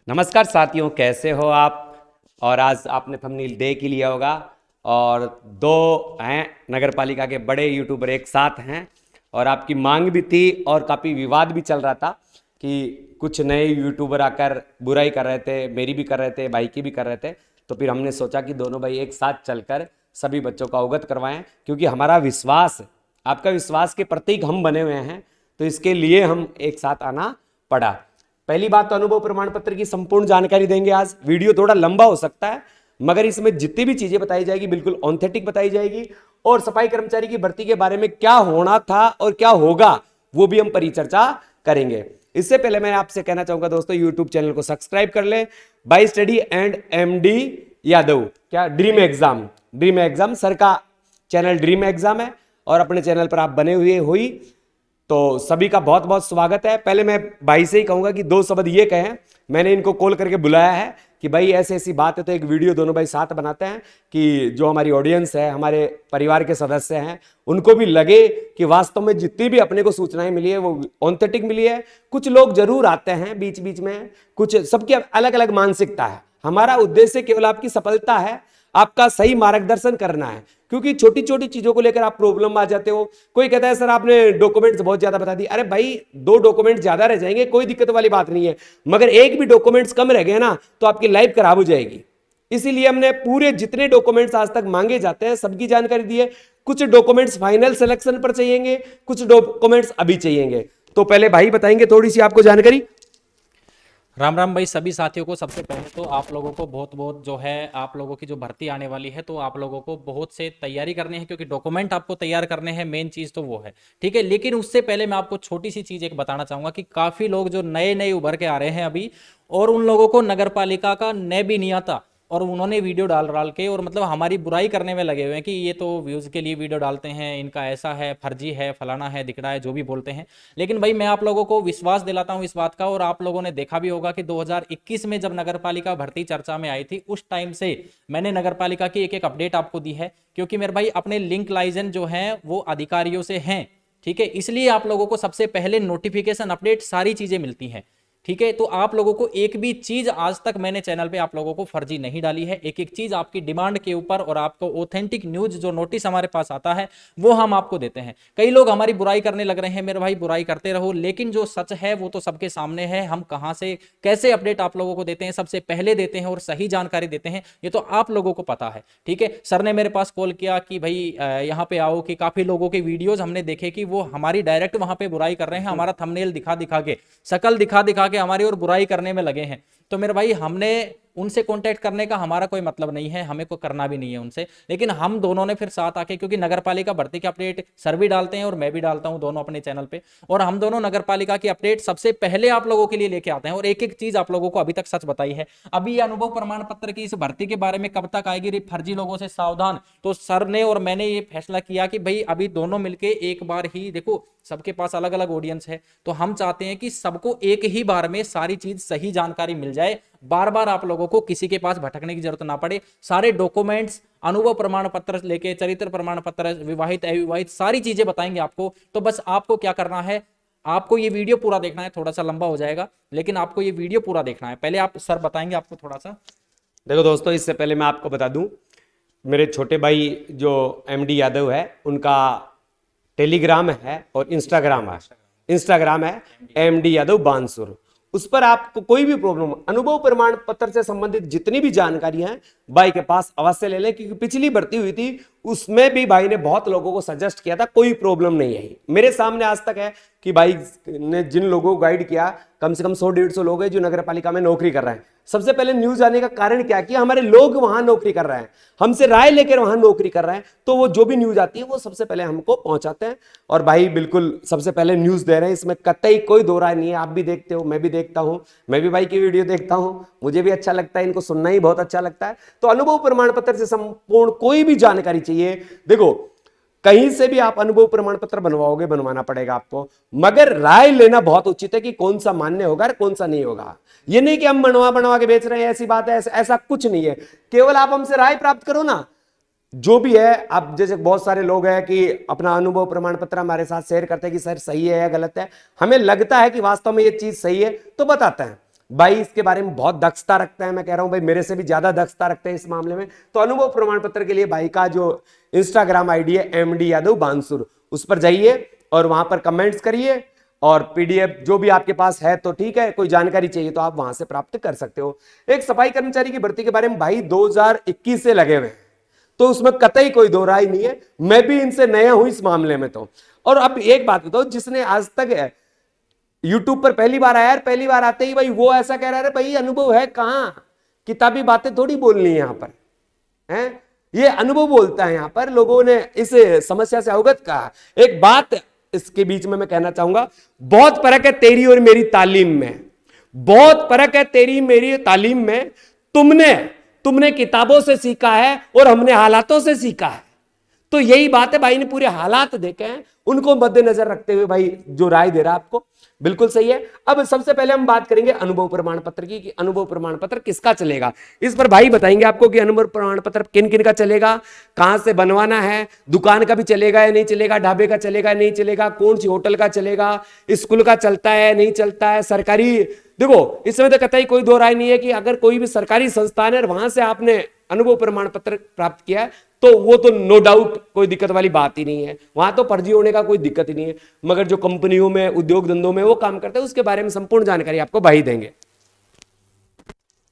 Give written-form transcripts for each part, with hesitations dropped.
नमस्कार साथियों, कैसे हो आप। और आज आपने थंबनेल देख ही लिया होगा। और दो हैं नगर पालिका के बड़े यूट्यूबर एक साथ हैं। और आपकी मांग भी थी और काफ़ी विवाद भी चल रहा था कि कुछ नए यूट्यूबर आकर बुराई कर रहे थे, मेरी भी कर रहे थे, भाई की भी कर रहे थे। तो फिर हमने सोचा कि दोनों भाई एक साथ चलकर सभी बच्चों को अवगत करवाएं, क्योंकि हमारा विश्वास, आपका विश्वास के प्रतीक हम बने हुए हैं। तो इसके लिए हम एक साथ आना पड़ा। पहली बात तो अनुभव प्रमाण पत्र की संपूर्ण जानकारी देंगे। आज वीडियो थोड़ा लंबा हो सकता है, मगर इसमें जितनी भी चीजें बताई जाएगी बिल्कुल ऑथेंटिक बताई जाएगी। और सफाई कर्मचारी की भर्ती के बारे में क्या होना था और क्या होगा वो भी हम परिचर्चा करेंगे। इससे पहले मैं आपसे कहना चाहूंगा दोस्तों, यूट्यूब चैनल को सब्सक्राइब कर ले। By study and MD Yadav, क्या ड्रीम एग्जाम सर का चैनल ड्रीम एग्जाम है और अपने चैनल पर आप बने हुए हुई। तो सभी का बहुत बहुत स्वागत है। पहले मैं भाई से ही कहूंगा कि दो शब्द ये कहें। मैंने इनको कॉल करके बुलाया है कि भाई ऐसी ऐसी बात है, तो एक वीडियो दोनों भाई साथ बनाते हैं कि जो हमारी ऑडियंस है, हमारे परिवार के सदस्य हैं, उनको भी लगे कि वास्तव में जितनी भी अपने को सूचनाएं मिली है वो ऑथेंटिक मिली है। कुछ लोग जरूर आते हैं बीच बीच में, कुछ सबकी अलग अलग मानसिकता है। हमारा उद्देश्य केवल आपकी सफलता है, आपका सही मार्गदर्शन करना है। क्योंकि छोटी छोटी चीजों को लेकर आप प्रॉब्लम आ जाते हो। कोई कहता है सर आपने डॉक्यूमेंट्स बहुत ज्यादा बता दिए। अरे भाई, 2 डॉक्यूमेंट ज्यादा रह जाएंगे, कोई दिक्कत वाली बात नहीं है, मगर एक भी डॉक्यूमेंट्स कम रह गए ना तो आपकी लाइफ खराब हो जाएगी। इसीलिए हमने पूरे जितने डॉक्यूमेंट्स आज तक मांगे जाते हैं सबकी जानकारी दी है। कुछ डॉक्यूमेंट्स फाइनल सिलेक्शन पर चाहिएंगे, कुछ डॉक्यूमेंट्स अभी चाहिएंगे। तो पहले भाई बताएंगे थोड़ी सी आपको जानकारी। राम राम भाई, सभी साथियों को सबसे पहले तो आप लोगों को बहुत बहुत जो है, आप लोगों की जो भर्ती आने वाली है तो आप लोगों को बहुत से तैयारी करनी है, क्योंकि डॉक्यूमेंट आपको तैयार करने हैं। मेन चीज़ तो वो है, ठीक है। लेकिन उससे पहले मैं आपको छोटी सी चीज़ एक बताना चाहूँगा कि काफ़ी लोग जो नए नए उभर के आ रहे हैं अभी, और उन लोगों को नगर पालिका का न भी नहीं आता, और उन्होंने वीडियो डाल डाल के और मतलब हमारी बुराई करने में लगे हुए हैं कि ये तो व्यूज़ के लिए वीडियो डालते हैं, इनका ऐसा है, फर्जी है, फलाना है, दिखड़ा है, जो भी बोलते हैं। लेकिन भाई मैं आप लोगों को विश्वास दिलाता हूं इस बात का, और आप लोगों ने देखा भी होगा कि 2021 में जब नगर पालिका भर्ती चर्चा में आई थी, उस टाइम से मैंने नगर पालिका की एक एक अपडेट आपको दी है, क्योंकि मेरे भाई अपने लिंक लाइजन जो हैं वो अधिकारियों से हैं, ठीक है। इसलिए आप लोगों को सबसे पहले नोटिफिकेशन, अपडेट, सारी चीजें मिलती हैं, ठीक है। तो आप लोगों को एक भी चीज आज तक मैंने चैनल पे आप लोगों को फर्जी नहीं डाली है। एक एक चीज आपकी डिमांड के ऊपर, और आपको ऑथेंटिक न्यूज जो नोटिस हमारे पास आता है वो हम आपको देते हैं। कई लोग हमारी बुराई करने लग रहे हैं, मेरे भाई बुराई करते रहो, लेकिन जो सच है वो तो सबके सामने है। हम कहां से कैसे अपडेट आप लोगों को देते हैं, सबसे पहले देते हैं और सही जानकारी देते हैं, ये तो आप लोगों को पता है, ठीक है। सर ने मेरे पास कॉल किया कि भाई यहाँ पे आओ, कि काफी लोगों के वीडियोज हमने देखे कि वो हमारी डायरेक्ट वहां पे बुराई कर रहे हैं, हमारा थंबनेल दिखा दिखा के, शकल दिखा दिखा के हमारी और बुराई करने में लगे हैं। तो मेरे भाई, हमने उनसे कांटेक्ट करने का हमारा कोई मतलब नहीं है, हमें को करना भी नहीं है उनसे। लेकिन हम दोनों ने फिर साथ आके, क्योंकि नगर पालिका भर्ती की अपडेट सर भी डालते हैं और मैं भी डालता हूं दोनों अपने चैनल पे, और हम दोनों नगर पालिका की अपडेट सबसे पहले आप लोगों के लिए लेके आते हैं, और एक एक चीज आप लोगों को अभी तक सच बताई है। अभी ये अनुभव प्रमाण पत्र की इस भर्ती के बारे में कब तक आएगी, फर्जी लोगों से सावधान। तो सर ने और मैंने ये फैसला किया कि भाई अभी दोनों मिलके एक बार ही, देखो सबके पास अलग अलग ऑडियंस है, तो हम चाहते हैं कि सबको एक ही बार में सारी चीज, सही जानकारी मिल जाए। बार बार आप लोगों को किसी के पास भटकने की जरूरत ना पड़े। सारे डॉक्यूमेंट्स, अनुभव प्रमाण पत्र लेके, चरित्र प्रमाण पत्र, विवाहित अविवाहित, सारी चीजें बताएंगे आपको। तो बस आपको क्या करना है, आपको ये वीडियो पूरा देखना है। थोड़ा सा लंबा हो जाएगा, लेकिन आपको ये वीडियो पूरा देखना है। पहले आप सर बताएंगे आपको थोड़ा सा। देखो दोस्तों, इससे पहले मैं आपको बता दूं, मेरे छोटे भाई जो एमडी यादव है उनका टेलीग्राम है और इंस्टाग्राम है एमडी यादव बांसुर। उस पर आपको कोई भी प्रॉब्लम, अनुभव प्रमाण पत्र से संबंधित जितनी भी जानकारी है भाई के पास अवश्य ले लें, क्योंकि पिछली भर्ती हुई थी उसमें भी भाई ने बहुत लोगों को सजेस्ट किया था, कोई प्रॉब्लम नहीं है। मेरे सामने आज तक है कि भाई ने जिन लोगों को गाइड किया, कम से कम 100-150 लोग हैं जो नगर पालिका में नौकरी कर रहे हैं। सबसे पहले न्यूज आने का कारण क्या किया, हमारे लोग वहां नौकरी कर रहे हैं, हमसे राय लेकर वहां नौकरी कर रहे हैं, तो वो जो भी न्यूज आती है वो सबसे पहले हमको पहुंचाते हैं। और भाई बिल्कुल सबसे पहले न्यूज दे रहे हैं, इसमें कतई कोई दो राय नहीं है। आप भी देखते हो, मैं भी देखता हूं, मैं भी भाई की वीडियो देखता हूं, मुझे भी अच्छा लगता है, इनको सुनना ही बहुत अच्छा लगता है। तो अनुभव प्रमाण पत्र से संपूर्ण कोई भी जानकारी चाहिए, देखो कहीं से भी आप अनुभव प्रमाण पत्र बनवाओगे, बनवाना पड़ेगा आपको, मगर राय लेना बहुत उचित है कि कौन सा मान्य होगा और कौन सा नहीं होगा। ये नहीं कि हम बनवा बनवा के बेच रहे हैं, ऐसी बात है, ऐसा कुछ नहीं है। केवल आप हमसे राय प्राप्त करो ना, जो भी है। आप जैसे बहुत सारे लोग हैं कि अपना अनुभव प्रमाण पत्र हमारे साथ शेयर करते हैं कि सर सही है या गलत है, हमें लगता है कि वास्तव में ये चीज सही है तो बताते हैं। भाई इसके बारे में बहुत दक्षता रखते हैं, मैं कह रहा हूं भाई मेरे से भी ज्यादा दक्षता रखते हैं इस मामले में। तो अनुभव प्रमाण पत्र के लिए भाई का जो इंस्टाग्राम आईडी है एमडी यादव बानसूर, उस पर जाइए और वहां पर कमेंट्स करिए, और पीडीएफ जो भी आपके पास है तो ठीक है, कोई जानकारी चाहिए तो आप वहां से प्राप्त कर सकते हो। एक सफाई कर्मचारी की भर्ती के बारे में भाई 2021 से लगे हुए हैं, तो उसमें कतई कोई दो राय नहीं है, मैं भी इनसे नया हूं इस मामले में तो। और अब एक बात बताओ, जिसने आज तक यूट्यूब पर पहली बार आया यार, पहली बार आते ही भाई वो ऐसा कह रहा है भाई अनुभव है कहां, किताबी बातें थोड़ी बोलनी है यहां पर, है ये अनुभव बोलता है। यहां पर लोगों ने इस समस्या से अवगत कहा। एक बात इसके बीच में मैं कहना चाहूंगा, बहुत फर्क है तेरी और मेरी तालीम में, बहुत फर्क है तेरी मेरी तालीम में। तुमने किताबों से सीखा है और हमने हालातों से सीखा है। तो यही बात है, भाई ने पूरे हालात देखे हैं, उनको मद्देनजर रखते हुए भाई जो राय दे रहा है आपको बिल्कुल सही है। अब सबसे पहले हम बात करेंगे अनुभव प्रमाण पत्र की, कि अनुभव प्रमाण पत्र किसका चलेगा। इस पर भाई बताएंगे आपको कि अनुभव प्रमाण पत्र किन किन का चलेगा, कहां से बनवाना है, दुकान का भी चलेगा या नहीं चलेगा, ढाबे का चलेगा या नहीं चलेगा, कौन सी होटल का चलेगा, स्कूल का चलता है नहीं चलता है, सरकारी। देखो इसमें तो कतई कोई दो राय नहीं है कि अगर कोई भी सरकारी संस्थान है और वहां से आपने अनुभव प्रमाण पत्र प्राप्त किया है तो वो तो नो डाउट कोई दिक्कत वाली बात ही नहीं है, वहां तो फर्जी होने का कोई दिक्कत ही नहीं है। मगर जो कंपनियों में उद्योग धंधों में वो काम करते हैं उसके बारे में संपूर्ण जानकारी आपको भाई देंगे।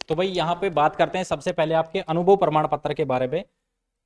तो भाई यहाँ पे बात करते हैं सबसे पहले आपके अनुभव प्रमाण पत्र के बारे में।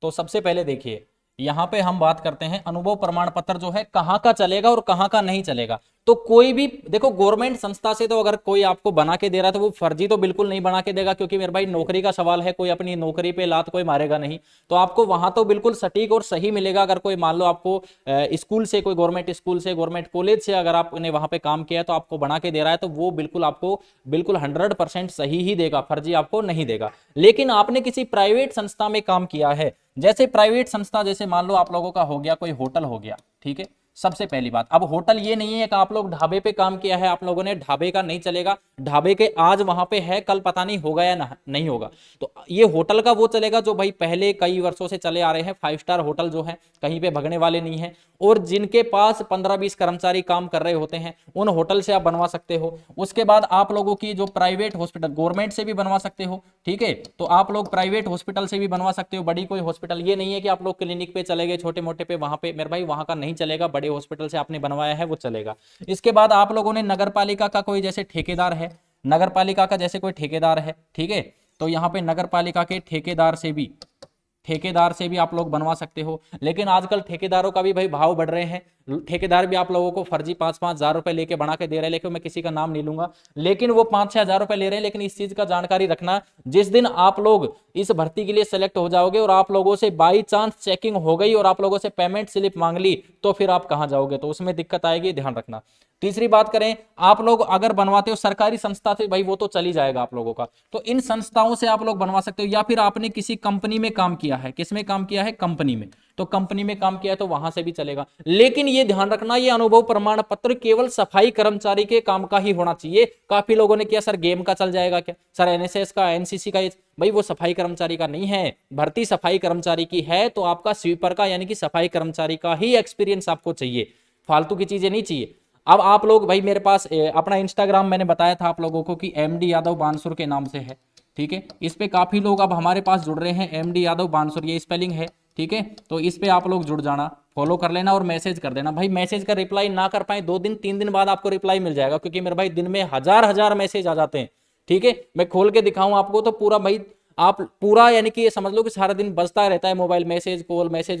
तो सबसे पहले देखिए यहाँ पे हम बात करते हैं अनुभव प्रमाण पत्र जो है कहाँ का चलेगा और कहाँ का नहीं चलेगा। तो कोई भी देखो गवर्नमेंट संस्था से तो अगर कोई आपको बना के दे रहा है तो वो फर्जी तो बिल्कुल नहीं बना के देगा, क्योंकि मेरे भाई नौकरी का सवाल है, कोई अपनी नौकरी पे लात कोई मारेगा नहीं। तो आपको वहां तो बिल्कुल सटीक और सही मिलेगा। अगर कोई मान लो आपको स्कूल से, कोई गवर्नमेंट स्कूल से, गवर्नमेंट कॉलेज से अगर आपने वहां पे काम किया है तो आपको बना के दे रहा है तो वो बिल्कुल आपको बिल्कुल 100% सही ही देगा, फर्जी आपको नहीं देगा। लेकिन आपने किसी प्राइवेट संस्था में काम किया है, जैसे प्राइवेट संस्था, जैसे मान लो आप लोगों का हो गया कोई होटल हो गया, ठीक है। सबसे पहली बात, अब होटल ये नहीं है कि आप लोग ढाबे पे काम किया है, आप लोगों ने ढाबे का नहीं चलेगा, ढाबे के आज वहां पे है कल पता नहीं होगा या नहीं होगा। तो ये होटल का वो चलेगा जो भाई पहले कई वर्षों से चले आ रहे हैं, 5 स्टार होटल जो है कहीं पे भगने वाले नहीं है, और जिनके पास 15-20 कर्मचारी काम कर रहे होते हैं उन होटल से आप बनवा सकते हो। उसके बाद आप लोगों की जो प्राइवेट हॉस्पिटल, गवर्नमेंट से भी बनवा सकते हो, ठीक है। तो आप लोग प्राइवेट हॉस्पिटल से भी बनवा सकते हो, बड़ी कोई हॉस्पिटल, ये नहीं है कि आप लोग क्लिनिक पे चले गए छोटे मोटे पे, वहां पे मेरे भाई वहां का नहीं चलेगा, बड़े हॉस्पिटल से आपने बनवाया है वो चलेगा। इसके बाद आप लोगों ने नगर पालिका का कोई जैसे ठेकेदार है, नगर पालिका का जैसे कोई ठेकेदार है, ठीक है, तो यहाँ पे नगर पालिका के ठेकेदार से भी आप लोग बनवा सकते हो। लेकिन आजकल ठेकेदारों का भी भाई भाव बढ़ रहे हैं, ठेकेदार भी आप लोगों को फर्जी 5-5 हजार रुपए लेके बना के दे रहे हैं। लेकिन मैं किसी का नाम नहीं लूंगा, लेकिन वो 5-6 हजार रुपए ले रहे हैं। लेकिन इस चीज का जानकारी रखना, जिस दिन आप लोग इस भर्ती के लिए सेलेक्ट हो जाओगे और आप लोगों से बाई चांस चेकिंग हो गई और आप लोगों से पेमेंट स्लिप मांग ली, तो फिर आप कहां जाओगे, तो उसमें दिक्कत आएगी, ध्यान रखना। तीसरी बात करें, आप लोग अगर बनवाते हो सरकारी संस्था से, भाई वो तो चली जाएगा आप लोगों का, तो इन संस्थाओं से आप लोग बनवा सकते हो। या फिर आपने किसी कंपनी में काम किया है, किसमें काम किया है, कंपनी में, तो कंपनी में काम किया है तो वहां से भी चलेगा। लेकिन ये ध्यान रखना, ये अनुभव प्रमाण पत्र केवल सफाई कर्मचारी के काम का ही होना चाहिए। काफी लोगों ने किया सर गेम का चल जाएगा क्या, सर एनएसएस का, एनसीसी का, भाई वो सफाई कर्मचारी का नहीं है। भर्ती सफाई कर्मचारी की है तो आपका स्वीपर का यानी कि सफाई कर्मचारी का ही एक्सपीरियंस आपको चाहिए, फालतू की चीजें नहीं चाहिए। अब आप लोग भाई, मेरे पास अपना इंस्टाग्राम मैंने बताया था आप लोगों को कि एमडी यादव बानसूर के नाम से है, ठीक है। इस पे काफी लोग अब हमारे पास जुड़ रहे हैं, एमडी यादव बानसूर ये स्पेलिंग है, ठीक है। तो इस पे आप लोग जुड़ जाना, फॉलो कर लेना और मैसेज कर देना। भाई मैसेज का रिप्लाई ना कर पाए 2 दिन 3 दिन बाद आपको रिप्लाई मिल जाएगा, क्योंकि मेरे भाई दिन में हजार मैसेज आ जाते हैं, ठीक है। मैं खोल के दिखाऊं आपको तो पूरा भाई, आप पूरा यानी कि ये समझ लो कि सारा दिन बजता रहता है मोबाइल, मैसेज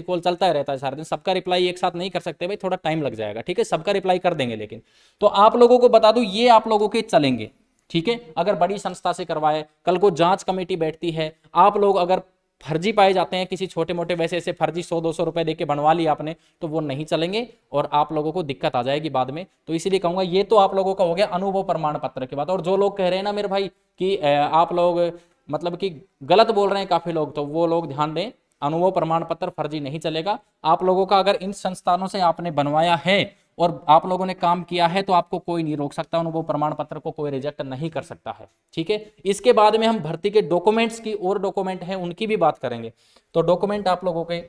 कॉल चलता रहता है सारा दिन। सबका रिप्लाई एक साथ नहीं कर सकते भाई, थोड़ा टाइम लग जाएगा, ठीक है। सबका रिप्लाई कर देंगे, लेकिन तो आप लोगों को बता दूं ये आप लोगों के चलेंगे, ठीक है। अगर बड़ी संस्था से करवाए, कल को जांच कमेटी बैठती है, आप लोग अगर फर्जी पाए जाते हैं किसी छोटे मोटे वैसे ऐसे फर्जी 100-200 रुपए देके बनवा लिया आपने, तो वो नहीं चलेंगे और आप लोगों को दिक्कत आ जाएगी बाद में। तो इसीलिए कहूंगा ये तो आप लोगों का हो गया अनुभव प्रमाण पत्र की बात। और जो लोग कह रहे हैं ना मेरे भाई कि आप लोग मतलब कि गलत बोल रहे हैं काफी लोग, तो वो लोग ध्यान दें, अनुभव प्रमाण पत्र फर्जी नहीं चलेगा। आप लोगों का अगर इन संस्थानों से आपने बनवाया है और आप लोगों ने काम किया है तो आपको कोई नहीं रोक सकता, अनुभव प्रमाण पत्र को कोई रिजेक्ट नहीं कर सकता है, ठीक है। इसके बाद में हम भर्ती के डॉक्यूमेंट्स की, और डॉक्यूमेंट है उनकी भी बात करेंगे। तो डॉक्यूमेंट आप लोगों के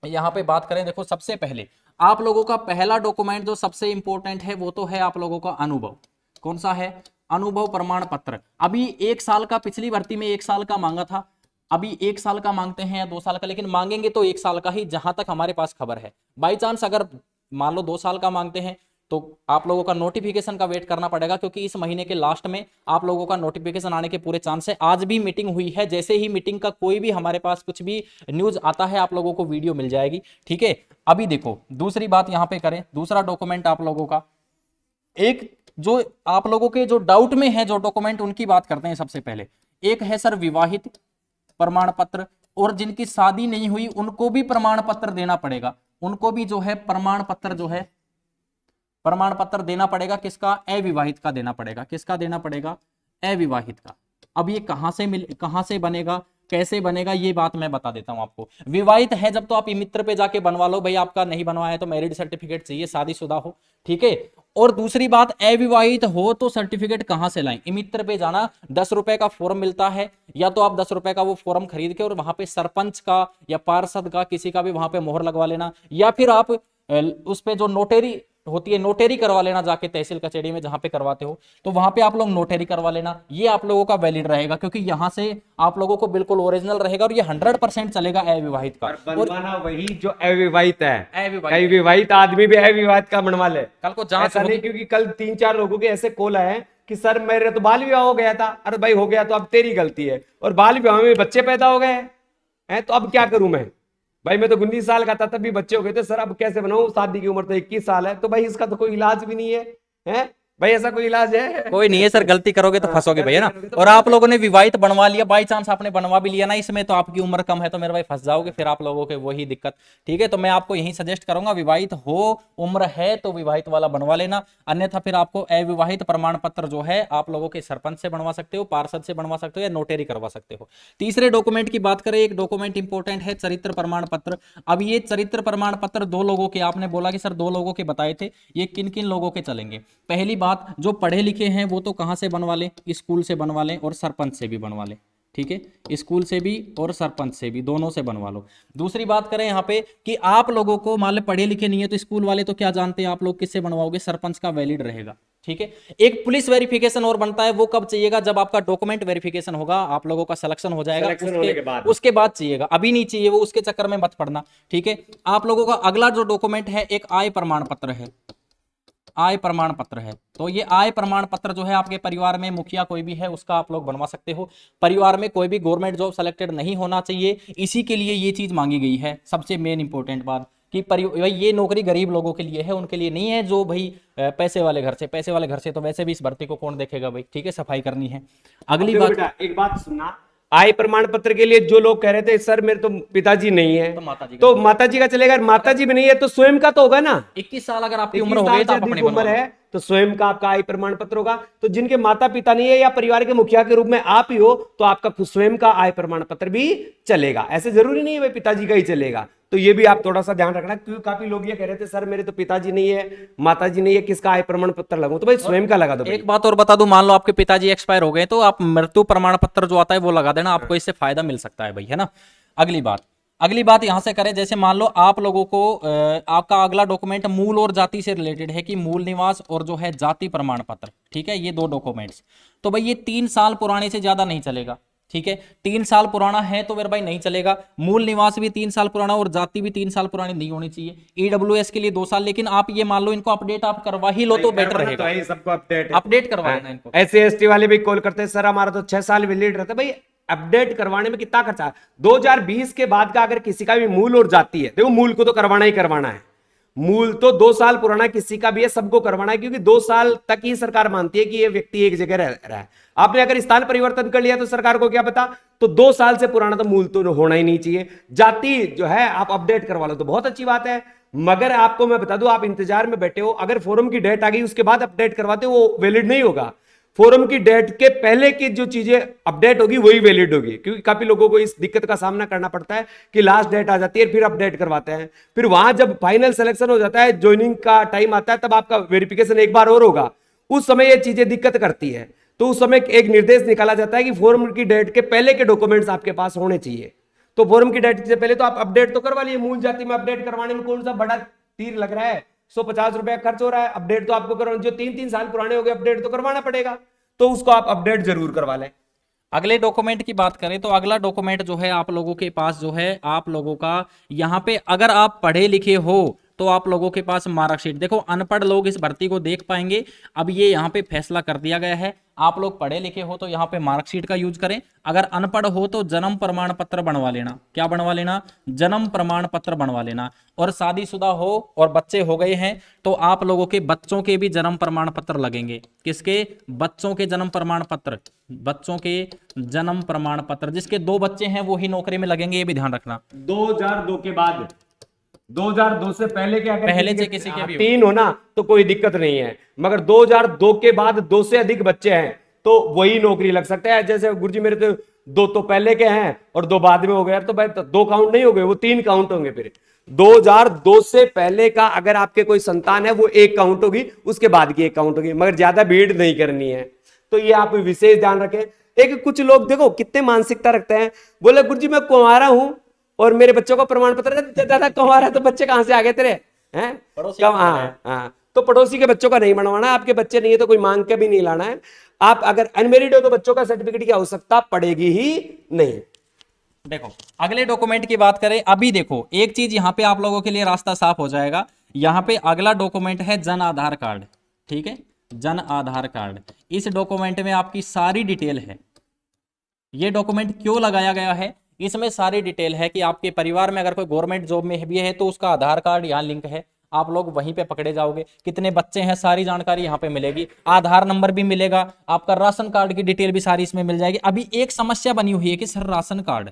यहाँ पे बात करें, देखो सबसे पहले आप लोगों का पहला डॉक्यूमेंट जो सबसे इंपॉर्टेंट है वो तो है आप लोगों का अनुभव। कौन सा है, अनुभव प्रमाण पत्र। अभी 1 साल का, पिछली भर्ती में 1 साल का मांगा था, अभी 1 साल का मांगते हैं या 2 साल का, लेकिन मांगेंगे तो 1 साल का ही, जहां तक हमारे पास खबर है। बाई चांस अगर मान लो 2 साल का मांगते हैं तो आप लोगों का नोटिफिकेशन का वेट करना पड़ेगा, क्योंकि इस महीने के लास्ट में आप लोगों का नोटिफिकेशन आने के पूरे चांस है। आज भी मीटिंग हुई है, जैसे ही मीटिंग का कोई भी हमारे पास कुछ भी न्यूज आता है आप लोगों को वीडियो मिल जाएगी, ठीक है। अभी देखो दूसरी बात यहां पे करें, दूसरा डॉक्यूमेंट आप लोगों का, एक जो आप लोगों के जो डाउट में है जो डॉक्यूमेंट, उनकी बात करते हैं सबसे पहले। एक है सर विवाहित प्रमाण पत्र, और जिनकी शादी नहीं हुई उनको भी प्रमाण पत्र देना पड़ेगा, उनको भी जो है प्रमाण पत्र जो है प्रमाण पत्र देना पड़ेगा। किसका? अविवाहित का देना पड़ेगा। किसका देना पड़ेगा? अविवाहित का। अब ये कहां से बनेगा, कैसे बनेगा, ये बात मैं बता देता हूं आपको। विवाहित है जब तो आप ई मित्र पे जाके बनवा लो, भाई आपका नहीं बनवाया है तो मैरिड सर्टिफिकेट चाहिए, शादीशुदा हो, ठीक है। और दूसरी बात, अविवाहित हो तो सर्टिफिकेट कहां से लाएं? ई मित्र पे जाना, 10 रुपए का फॉर्म मिलता है, या तो आप 10 रुपए का वो फॉर्म खरीद के और वहां पे सरपंच का या पार्षद का किसी का भी वहां पे मोहर लगवा लेना, या फिर आप उस पे जो नोटेरी होती है नोटेरी करवा लेना जाके तहसील कचहरी में जहां पे करवाते हो, तो वहां पे आप लोग नोटेरी करवा लेना। ये आप लोगों का वैलिड रहेगा, क्योंकि यहां से आप लोगों को बिल्कुल ओरिजिनल रहेगा, और ये 100% चलेगा अविवाहित का। और बनवाना वही जो अविवाहित है। अविवाहित। कई विवाहित आदमी भी अविवाहित का बनवा ले, कल को जांच ऐसा नहीं, होगी। क्योंकि कल 3-4 लोगों के ऐसे कॉल आए हैं कि सर मेरे तो बाल विवाह हो गया था। अरे भाई हो गया तो अब तेरी गलती है, और बाल विवाह में बच्चे पैदा हो गए हैं, तो अब क्या करूं मैं? भाई मैं तो 19 साल का था तब भी बच्चे हो गए थे, सर अब कैसे बनाऊं? शादी की उम्र तो 21 साल है, तो भाई इसका तो कोई इलाज भी नहीं है, हैं भाई? ऐसा कोई इलाज है? कोई नहीं है सर, गलती करोगे तो फंसोगे भैया ना। करोगे तो और आप लोगों ने विवाहित बनवा लिया, बाई चांस आपने बनवा भी लिया ना इसमें, तो आपकी उम्र कम है तो मेरे भाई फंस जाओगे, फिर आप लोगों के वही दिक्कत, ठीक है। तो मैं आपको यही सजेस्ट करूंगा, विवाहित हो, उम्र है तो विवाहित वाला बनवा लेना, अन्यथा फिर आपको अविवाहित प्रमाण पत्र जो है आप लोगों के सरपंच से बनवा सकते हो, पार्षद से बनवा सकते हो, या नोटेरी करवा सकते हो। तीसरे डॉक्यूमेंट की बात करें, एक डॉक्यूमेंट इंपॉर्टेंट है चरित्र प्रमाण पत्र। अब ये चरित्र प्रमाण पत्र 2 लोगों के, आपने बोला कि सर 2 लोगों के बताए थे, ये किन किन लोगों के चलेंगे? पहली बात, जो पढ़े लिखे हैं वो तो कहां से बनवा लें? स्कूल से बनवा लें और सरपंच से भी बनवा लें, ठीक है। स्कूल से भी और सरपंच से भी, दोनों से बनवा लो। दूसरी बात करें यहाँ पे कि आप लोगों को मान लो पढ़े लिखे नहीं है, तो स्कूल वाले तो क्या जानते हैं, आप लोग किससे बनवाओगे? सरपंच का वैलिड रहेगा, ठीक है। एक पुलिस वेरिफिकेशन और बनता है, वो कब चाहिएगा? जब आपका डॉक्यूमेंट वेरिफिकेशन होगा, आप लोगों का सिलेक्शन हो जाएगा, Selection होने के बाद। उसके बाद चाहिएगा, अभी नहीं चाहिए वो, उसके चक्कर में मत पड़ना, ठीक है। आप लोगों का अगला जो डॉक्यूमेंट है, एक आय प्रमाण पत्र है, आय प्रमाण पत्र है। तो ये आय प्रमाण पत्र जो है, आपके परिवार में मुखिया कोई भी है उसका आप लोग बनवा सकते हो। परिवार में कोई भी गवर्नमेंट जॉब सेलेक्टेड नहीं होना चाहिए, इसी के लिए ये चीज मांगी गई है। सबसे मेन इंपॉर्टेंट बात कि भाई ये नौकरी गरीब लोगों के लिए है, उनके लिए नहीं है जो भाई पैसे वाले घर से। पैसे वाले घर से तो वैसे भी इस भर्ती को कौन देखेगा भाई, ठीक है, सफाई करनी है। अगली देखो बात, बेटा, एक बात सुनना, आय प्रमाण पत्र के लिए जो लोग कह रहे थे सर मेरे तो पिताजी नहीं है, तो माताजी का तो माताजी का चलेगा। माताजी भी नहीं है तो स्वयं का तो होगा ना। 21 साल अगर आपकी 21 उम्र हो साल गई तो से आप अपनी अधिक उम्र बनवा लो। है तो स्वयं का आपका आय प्रमाण पत्र होगा। तो जिनके माता पिता नहीं है या परिवार के मुखिया के रूप में आप ही हो, तो आपका खुद स्वयं का आय प्रमाण पत्र भी चलेगा। ऐसे जरूरी नहीं है भाई पिताजी का ही चलेगा, तो ये भी आप थोड़ा सा ध्यान रखना, क्योंकि काफी लोग ये कह रहे थे सर मेरे तो पिताजी नहीं है, माताजी नहीं है, किसका आय प्रमाण पत्र लगाऊं? तो भाई स्वयं का लगा दो भाई। एक बात और बता दूं, मान लो आपके पिताजी एक्सपायर हो गए तो आप मृत्यु प्रमाण पत्र जो आता है वो लगा देना, आपको इससे फायदा मिल सकता है भाई, है ना। अगली बात यहां से करें, जैसे मान लो आप लोगों को आपका अगला डॉक्यूमेंट मूल और जाति से रिलेटेड है, कि मूल निवास और जो है जाति प्रमाण पत्र, ठीक है, ये 2 डॉक्यूमेंट्स। तो भाई ये 3 साल पुराने से ज्यादा नहीं चलेगा, ठीक है। 3 साल पुराना है तो मेरे भाई नहीं चलेगा। मूल निवास भी 3 साल पुराना और जाति भी 3 साल पुरानी नहीं होनी चाहिए। ईडब्ल्यूएस के लिए 2 साल, लेकिन आप ये मान लो इनको अपडेट आप करवा ही लो तो बेटर रहेगा। तो सबको अपडेट करवा लेना इनको। SC/ST वाले भी कॉल करते हैं सर हमारा तो 6 साल वैलिड रहता है। भाई अपडेट करवाने में कितना खर्चा? 2020 के बाद का अगर किसी का भी मूल और जाति है, देखो मूल को तो करवाना ही करवाना है, मूल तो 2 साल पुराना किसी का भी है, सबको करवाना है, क्योंकि 2 साल तक ही सरकार मानती है कि ये व्यक्ति एक जगह रह रहा है। आपने अगर स्थान परिवर्तन कर लिया तो सरकार को क्या पता, तो 2 साल से पुराना तो मूल तो होना ही नहीं चाहिए। जाति जो है आप अपडेट करवा लो तो बहुत अच्छी बात है, मगर आपको मैं बता दूं, आप इंतजार में बैठे हो, अगर फोरम की डेट आ गई उसके बाद अपडेट करवाते हो वो वैलिड नहीं होगा। फोरम की डेट के पहले की जो चीजें अपडेट होगी वही वैलिड होगी, क्योंकि काफी लोगों को इस दिक्कत का सामना करना पड़ता है कि लास्ट डेट आ जाती है फिर अपडेट करवाते हैं, फिर वहां जब फाइनल सिलेक्शन हो जाता है, ज्वाइनिंग का टाइम आता है, तब आपका वेरिफिकेशन एक बार और होगा, उस समय ये चीजें दिक्कत करती है। तो उस समय एक निर्देश निकाला जाता है कि फोरम की डेट के पहले के डॉक्यूमेंट्स आपके पास होने चाहिए। तो फोरम की डेट से पहले तो आप अपडेट तो करवा लिए। मूल जाति में अपडेट करवाने में कौन सा बड़ा तीर लग रहा है, 150 रुपया खर्च हो रहा है, अपडेट तो आपको करवाना, जो 3-3 साल पुराने हो गए अपडेट तो करवाना पड़ेगा। तो उसको आप अपडेट जरूर करवा लें। अगले डॉक्यूमेंट की बात करें तो अगला डॉक्यूमेंट जो है आप लोगों के पास जो है आप लोगों का यहाँ पे अगर आप पढ़े लिखे हो तो आप लोगों के पास मार्कशीट, देखो अनपढ़ लोग इस भर्ती को देख पाएंगे। अब ये यहाँ पे फैसला कर दिया गया है, आप लोग पढ़े लिखे हो तो यहाँ पे मार्कशीट का यूज करें, अगर अनपढ़ हो तो जन्म प्रमाण पत्र बनवा लेना। क्या बनवा लेना? जन्म प्रमाण पत्र बनवा लेना। और शादीशुदा हो और बच्चे हो गए हैं तो आप लोगों के बच्चों के भी जन्म प्रमाण पत्र लगेंगे। किसके? बच्चों के जन्म प्रमाण पत्र, बच्चों के जन्म प्रमाण पत्र। जिसके 2 बच्चे हैं वो ही नौकरी में लगेंगे, ये भी ध्यान रखना। 2002 के बाद, 2002 से पहले के अगर पहले से किसी के भी 3 हो ना तो कोई दिक्कत नहीं है, मगर 2002 के बाद 2 से अधिक बच्चे हैं तो वही नौकरी लग सकता है। जैसे गुरुजी मेरे तो 2 तो पहले के हैं और 2 बाद में हो गए, तो भाई 2 काउंट नहीं हो गए, वो 3 काउंट होंगे। फिर 2002 से पहले का अगर आपके कोई संतान है वो 1 काउंट होगी, उसके बाद की 1 काउंट होगी, मगर ज्यादा भीड़ नहीं करनी है। तो ये आप विशेष ध्यान रखें। एक कुछ लोग देखो कितने मानसिकता रखते हैं, बोले गुरुजी मैं कुंवारा हूं और मेरे बच्चों का प्रमाण पत्र, दादा कुंवारा तो बच्चे कहां से आ गए तेरे हैं? हाँ, तो पड़ोसी के बच्चों का नहीं बनवाना, आपके बच्चे नहीं है तो कोई मांग के भी नहीं लाना है। आप अगर अनमेरिड हो तो बच्चों का सर्टिफिकेट की आवश्यकता पड़ेगी ही नहीं। देखो अगले डॉक्यूमेंट की बात करें, अभी देखो एक चीज यहाँ पे आप लोगों के लिए रास्ता साफ हो जाएगा। यहाँ पे अगला डॉक्यूमेंट है जन आधार कार्ड, ठीक है, जन आधार कार्ड। इस डॉक्यूमेंट में आपकी सारी डिटेल है। ये डॉक्यूमेंट क्यों लगाया गया है? इसमें सारी डिटेल है कि आपके परिवार में अगर कोई गवर्नमेंट जॉब में भी है तो उसका आधार कार्ड यहाँ लिंक है, आप लोग वहीं पे पकड़े जाओगे। कितने बच्चे हैं सारी जानकारी यहाँ पे मिलेगी, आधार नंबर भी मिलेगा, आपका राशन कार्ड की डिटेल भी सारी इसमें मिल जाएगी। अभी एक समस्या बनी हुई है कि सर राशन कार्ड,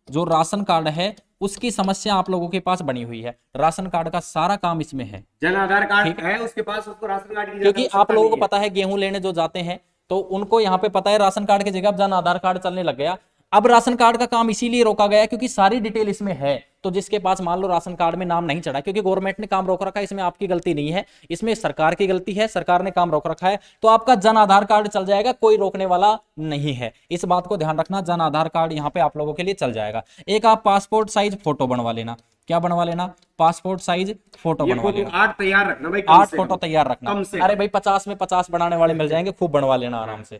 जो राशन कार्ड है उसकी समस्या आप लोगों के पास बनी हुई है। राशन कार्ड का सारा काम इसमें है, जन आधार कार्ड है उसके पास, उसको राशन कार्ड की क्योंकि आप लोगों को पता है गेहूं लेने जो जाते हैं तो उनको यहाँ पे पता है राशन कार्ड की जगह जन आधार कार्ड चलने लग गया। अब राशन कार्ड का काम इसीलिए रोका गया क्योंकि सारी डिटेल इसमें है। तो जिसके पास मान लो राशन कार्ड में नाम नहीं चढ़ा, क्योंकि गवर्नमेंट ने काम रोक रखा है, इसमें आपकी गलती नहीं है, इसमें सरकार की गलती है, सरकार ने काम रोक रखा है, तो आपका जन आधार कार्ड चल जाएगा, कोई रोकने वाला नहीं है। इस बात को ध्यान रखना, जन आधार कार्ड यहाँ पे आप लोगों के लिए चल जाएगा। एक आप पासपोर्ट साइज फोटो बनवा लेना। क्या बनवा लेना? पासपोर्ट साइज फोटो बनवा लेना। 8 तैयार रखना भाई, 8 फोटो तैयार रखना। अरे भाई 50 में 50 बनाने वाले मिल जाएंगे, खूब बनवा लेना आराम से।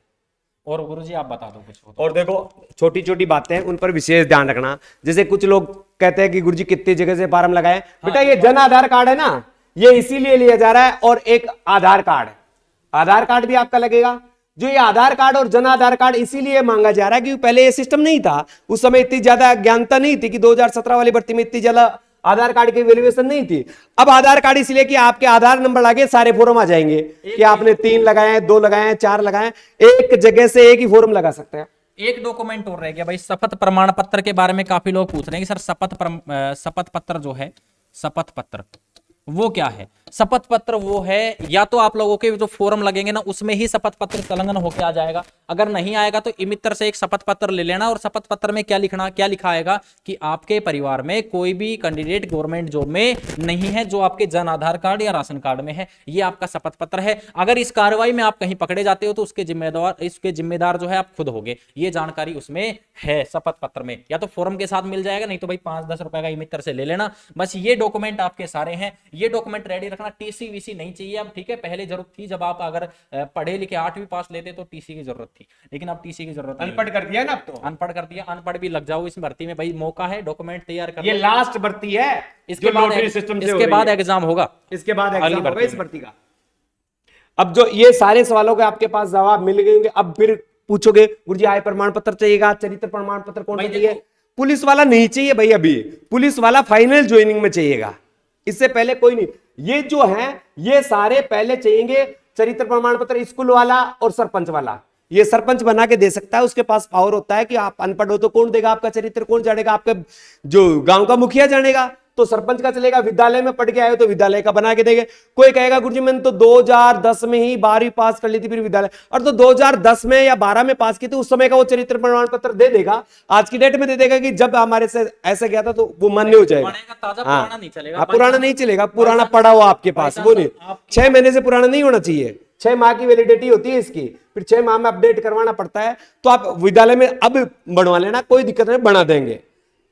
और गुरुजी आप बता दो कुछ। और देखो छोटी छोटी बातें हैं उन पर विशेष ध्यान रखना। जैसे कुछ लोग कहते हैं कि गुरुजी कितनी जगह से फार्म लगाए, बेटा ये जन आधार कार्ड है ना, ये इसीलिए लिया जा रहा है, और एक आधार कार्ड, आधार कार्ड भी आपका लगेगा। जो ये आधार कार्ड और जन आधार कार्ड इसीलिए मांगा जा रहा है क्योंकि पहले ये सिस्टम नहीं था, उस समय इतनी ज्यादा ज्ञानता नहीं थी कि 2017 वाली भर्ती में इतनी ज्यादा आधार कार्ड की वैल्यूएशन नहीं थी। अब आधार कार्ड इसलिए कि आपके आधार नंबर लगे सारे फॉर्म आ जाएंगे कि आपने 3 लगाए हैं, 2 लगाए हैं, 4 लगाए हैं, एक जगह से एक ही फॉर्म लगा सकते हैं। एक डॉक्यूमेंट और रह गया भाई, शपथ प्रमाण पत्र के बारे में काफी लोग पूछ रहे हैं कि सर शपथ पत्र जो है, शपथ पत्र वो क्या है? शपथ पत्र वो है, या तो आप लोगों के जो फॉर्म लगेंगे ना उसमें ही शपथ पत्र संलग्न होकर आ जाएगा। अगर नहीं आएगा तो इमित्र से एक शपथ पत्र ले लेना, और शपथ पत्र में क्या लिखा आएगा कि आपके परिवार में कोई भी कैंडिडेट गवर्नमेंट जॉब में नहीं है जो आपके जन आधार कार्ड या राशन कार्ड में है, ये आपका शपथ पत्र है। अगर इस कार्रवाई में आप कहीं पकड़े जाते हो तो उसके जिम्मेदार जो है आप खुद होगे। ये जानकारी उसमें है शपथ पत्र में, या तो फॉर्म के साथ मिल जाएगा, नहीं तो भाई 5-10 रुपए का इमित्र से ले लेना। बस ये डॉक्यूमेंट आपके सारे हैं, ये डॉक्यूमेंट रेडी रखना। टीसी वीसी नहीं चाहिए अब, ठीक है। पहले जरूरत थी, जब आप अगर पढ़े लिखे 8वीं पास लेते तो टीसी की जरूरत थी, लेकिन अब टीसी की जरूरत नहीं। अनपढ़ कर दिया ना अब तो, अनपढ़ कर दिया, अनपढ़ भी लग जाओ इस भर्ती में भाई, मौका है, डॉक्यूमेंट तैयार कर। ये लास्ट भर्ती है, इसके बाद एग्जाम होगा, इसके बाद एग्जाम होगा इस भर्ती का। अब जो ये सारे सवालों के आपके पास जवाब मिल गए होंगे, अब फिर पूछोगे गुरुजी आय प्रमाण पत्र चाहिएगा, चरित्र प्रमाण पत्र कौन सा चाहिए? पुलिस वाला नहीं चाहिए भाई, अभी पुलिस वाला फाइनल ज्वाइनिंग में चाहिएगा, इससे पहले कोई नहीं। ये जो है ये सारे पहले चाहिए, चरित्र प्रमाण पत्र स्कूल वाला और सरपंच वाला। ये सरपंच बना के दे सकता है, उसके पास पावर होता है कि आप अनपढ़ हो तो कौन देगा आपका चरित्र, कौन जानेगा? आपका जो गांव का मुखिया जानेगा, तो सरपंच का चलेगा। विद्यालय में पढ़ के आए हो तो विद्यालय का बना के देंगे। कोई कहेगा गुरुजी मैंने तो 2010 में ही 12वीं पास कर ली थी, फिर विद्यालय, और तो 2010 में या 12 में पास की थी, उस समय का वो चरित्र प्रमाण पत्र दे देगा, आज की डेट में दे देगा कि जब हमारे से ऐसे गया था, तो वो मान्य हो जाएगा। पुराना नहीं चलेगा, पुराना नहीं चलेगा, पुराना पड़ा हुआ आपके पास, वो नहीं, 6 महीने से पुराना नहीं होना चाहिए। 6 माह की वैलिडिटी होती है इसकी, फिर 6 माह में अपडेट करवाना पड़ता है। तो आप विद्यालय में अब बनवा लेना, कोई दिक्कत नहीं, बना देंगे,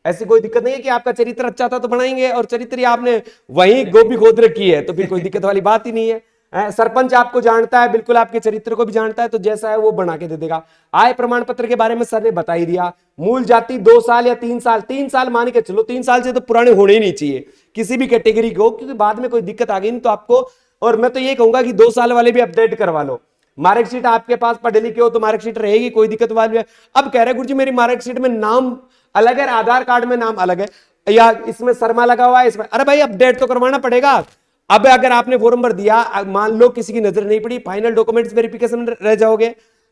ऐसी कोई दिक्कत नहीं है कि आपका चरित्र अच्छा था तो बनाएंगे, और चरित्र आपने वहीं गोभी खोद रखी है तो फिर कोई दिक्कत वाली बात ही नहीं है। सरपंच आपको जानता है, बिल्कुल आपके चरित्र को भी जानता है, तो जैसा है वो बना के दे देगा। आय प्रमाण पत्र के बारे में सर ने बता ही दिया। मूल जाति 2 साल या 3 साल, 3 साल मान के चलो, 3 साल से तो पुराने होने ही नहीं चाहिए किसी भी कैटेगरी को, क्योंकि बाद में कोई दिक्कत आ गई नहीं तो आपको, और मैं तो ये कहूंगा कि 2 साल वाले भी अपडेट करवा लो। मार्कशीट आपके पास पढ़े लिखे हो तो मार्कशीट रहेगी, कोई दिक्कत वाली है। अब कह रहे गुरु जी मेरी मार्कशीट में नाम अलग है, आधार कार्ड में नाम अलग है, या इसमें शर्मा लगा हुआ है इसमें, अरे भाई अपडेट तो करवाना पड़ेगा। अब अगर आपने फॉर्म भर दिया, मान लो किसी की नजर नहीं पड़ी, फाइनल डॉक्यूमेंट्स वेरिफिकेशन में रह जाओगे,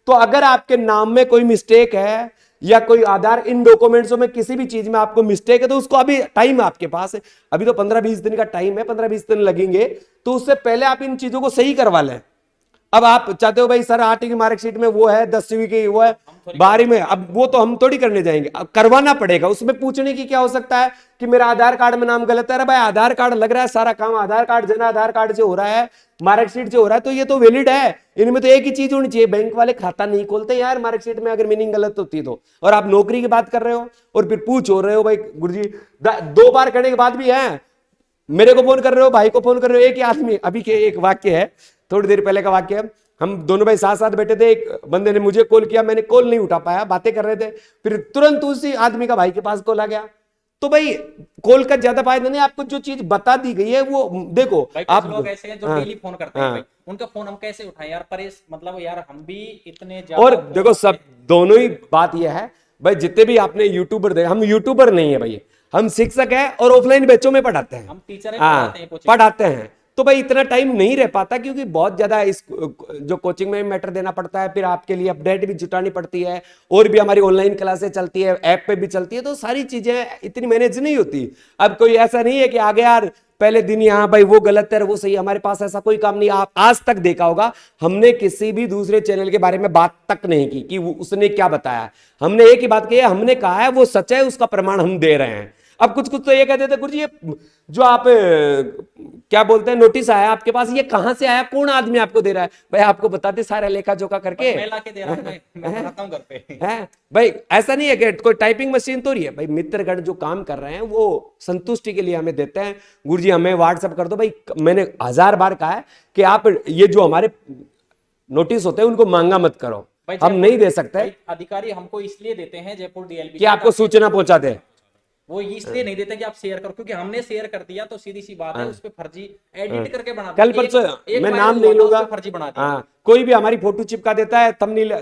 तो अगर आपके नाम में कोई मिस्टेक है या कोई आधार इन डॉक्यूमेंट्सों में किसी भी चीज में आपको मिस्टेक है, तो उसको अभी टाइम आपके पास है, अभी तो 15-20 दिन का टाइम है, 15-20 दिन लगेंगे, तो उससे पहले आप इन चीजों को सही करवा लें। अब आप चाहते हो भाई सर 8वीं की मार्कशीट में वो है, 10वीं की वो है, 12वीं में, अब वो तो हम थोड़ी करने जाएंगे, अब करवाना पड़ेगा। उसमें पूछने की क्या हो सकता है कि मेरा आधार कार्ड में नाम गलत है, अरे भाई आधार कार्ड लग रहा है, सारा काम आधार कार्ड जन आधार कार्ड से हो रहा है, मार्कशीट से हो रहा है, तो ये तो वैलिड है। इनमें तो एक ही चीज होनी चाहिए, बैंक वाले खाता नहीं खोलते यार मार्कशीट में अगर मीनिंग गलत होती है तो। और आप नौकरी की बात कर रहे हो और फिर पूछ हो रहे हो भाई गुरुजी, 2 बार करने के बाद भी है, मेरे को फोन कर रहे हो, भाई को फोन कर रहे हो, एक ही आदमी। अभी के एक वाक्य है, थोड़ी देर पहले का वाक्य है, हम दोनों भाई साथ साथ बैठे थे, एक बंदे ने मुझे कॉल किया, मैंने कॉल नहीं उठा पाया, बातें कर रहे थे, फिर तुरंत उसी आदमी का भाई के पास कॉल आ गया। तो भाई कॉल का ज्यादा फायदा नहीं, आपको जो चीज बता दी गई है वो देखो। भाई आप कुछ लोग ऐसे हैं जो डेली फोन करते हैं भाई, उनका फोन हम कैसे उठाएं यार, मतलब यार हम भी इतने ज्यादा। और देखो सब दोनों ही बात यह है भाई, जितने भी आपने यूट्यूबर देखे, हम यूट्यूबर नहीं है भाई, हम शिक्षक है और ऑफलाइन बैचों में पढ़ाते हैं, हम टीचर पढ़ाते हैं। तो भाई इतना टाइम नहीं रह पाता, क्योंकि बहुत ज्यादा इस जो कोचिंग में मैटर देना पड़ता है, फिर आपके लिए अपडेट भी जुटानी पड़ती है, और भी हमारी ऑनलाइन क्लासेस चलती है, ऐप पे भी चलती है, तो सारी चीजें इतनी मैनेज नहीं होती। अब कोई ऐसा नहीं है कि आगे यार पहले दिन यहाँ भाई वो गलत है वो सही, हमारे पास ऐसा कोई काम नहीं। आप आज तक देखा होगा हमने किसी भी दूसरे चैनल के बारे में बात तक नहीं की कि उसने क्या बताया, हमने एक ही बात की है, हमने कहा है वो सच है, उसका प्रमाण हम दे रहे हैं। अब कुछ कुछ तो ये कहते थे गुरुजी ये जो आप क्या बोलते हैं नोटिस आया आपके पास, ये कहां से आया, कौन आदमी आपको दे रहा है? भाई आपको बताते सारा लेखा जोखा करके मैं लाके दे रहा हूं, मैं बनाता हूं घर पे है भाई, ऐसा नहीं है कि कोई टाइपिंग मशीन तो नहीं है भाई। मित्रगण जो काम कर रहे हैं वो संतुष्टि के लिए हमें देते हैं, गुरुजी हमें व्हाट्सएप कर दो भाई। मैंने 1000 बार कहा है कि आप ये जो हमारे नोटिस होते हैं उनको मांगा मत करो, हम नहीं दे सकते। अधिकारी हमको इसलिए देते हैं जयपुर डीएलपी कि आपको सूचना पहुंचा दे, वो इसलिए नहीं देते कि आप शेयर करो, क्योंकि हमने शेयर कर दिया तो सीधी सी बात है उस पे फर्जी एडिट करके बना कल परसों मैं नाम नहीं लूंगा, फर्जी बना दिया। हाँ कोई भी हमारी फोटो चिपका देता है, थंबनेल,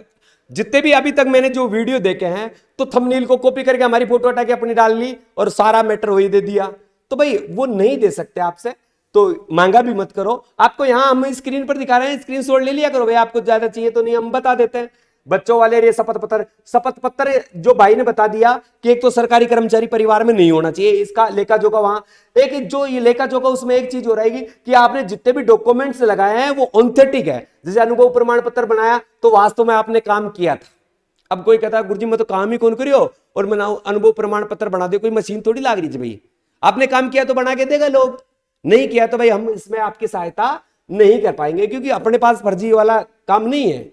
जितने भी अभी तक मैंने जो वीडियो देखे हैं तो थंबनेल को कॉपी करके हमारी फोटो हटा के अपनी डाल ली और सारा मैटर वही दे दिया। तो भाई वो नहीं दे सकते आपसे, तो मांगा भी मत करो। आपको यहाँ हम स्क्रीन पर दिखा रहे हैं, स्क्रीनशॉट ले लिया करो भाई, आपको ज्यादा चाहिए तो नहीं, हम बता देते हैं। बच्चों वाले ये शपथ पत्र जो भाई ने बता दिया कि एक तो सरकारी कर्मचारी परिवार में नहीं होना चाहिए, इसका लेखा जोखा वहां एक जो ये लेखा जोखा, उसमें एक चीज हो रहेगी कि आपने जितने भी डॉक्यूमेंट्स लगाए हैं वो ऑथेंटिक है। जैसे अनुभव प्रमाण पत्र बनाया तो वास्तव में आपने काम किया था। अब कोई कहता है गुरुजी मैं तो काम ही कौन करियो और मैं अनुभव प्रमाण पत्र बना दे, कोई मशीन थोड़ी लाग रही है भाई। आपने काम किया तो बना के देगा लोग, नहीं किया तो भाई हम इसमें आपकी सहायता नहीं कर पाएंगे, क्योंकि अपने पास फर्जी वाला काम नहीं है।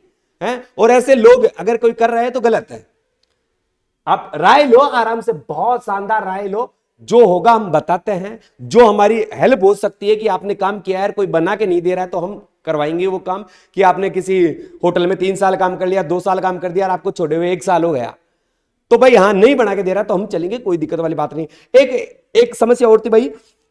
और ऐसे लोग अगर कोई कर रहे हैं तो गलत है। आप राय लो आराम से, बहुत शानदार राय लो, जो होगा हम बताते हैं, जो हमारी हेल्प हो सकती है कि आपने काम किया है, कोई बना के नहीं दे रहा है तो हम करवाएंगे वो काम। कि आपने किसी होटल में 3 साल काम कर लिया, 2 साल काम कर दिया और आपको छोड़े हुए 1 साल हो गया, तो भाई हाँ नहीं बना के दे रहा तो हम चलेंगे, कोई दिक्कत वाली बात नहीं। एक समस्या और थी भाई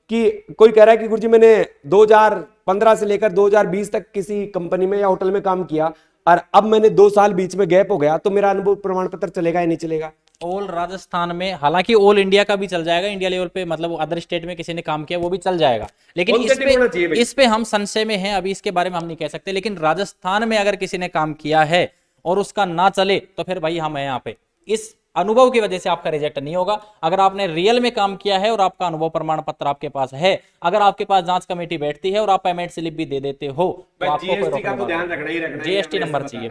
कि कोई कह रहा है कि गुरुजी मैंने 2015 से लेकर 2020 तक किसी कंपनी में या होटल में काम किया और अब मैंने 2 साल बीच में गैप हो गया, तो मेरा अनुभव प्रमाण पत्र चलेगा या नहीं चलेगा? ऑल राजस्थान में, हालांकि ऑल इंडिया का भी चल जाएगा, इंडिया लेवल पे मतलब अदर स्टेट में किसी ने काम किया वो भी चल जाएगा, लेकिन इस पे हम संशय में हैं, अभी इसके बारे में हम नहीं कह सकते। लेकिन राजस्थान में अगर किसी ने काम किया है और उसका ना चले तो फिर भाई हम हैं यहाँ पे, इस अनुभव की वजह से आपका रिजेक्ट नहीं होगा। अगर आपने रियल में काम किया है और आपका अनुभव प्रमाण पत्र आपके पास है, अगर आपके पास जांच कमेटी बैठती है और आप पेमेंट स्लिप भी दे देते हो तो आपको जीएसटी का तो ध्यान रखना ही रखना, जीएसटी नंबर चाहिए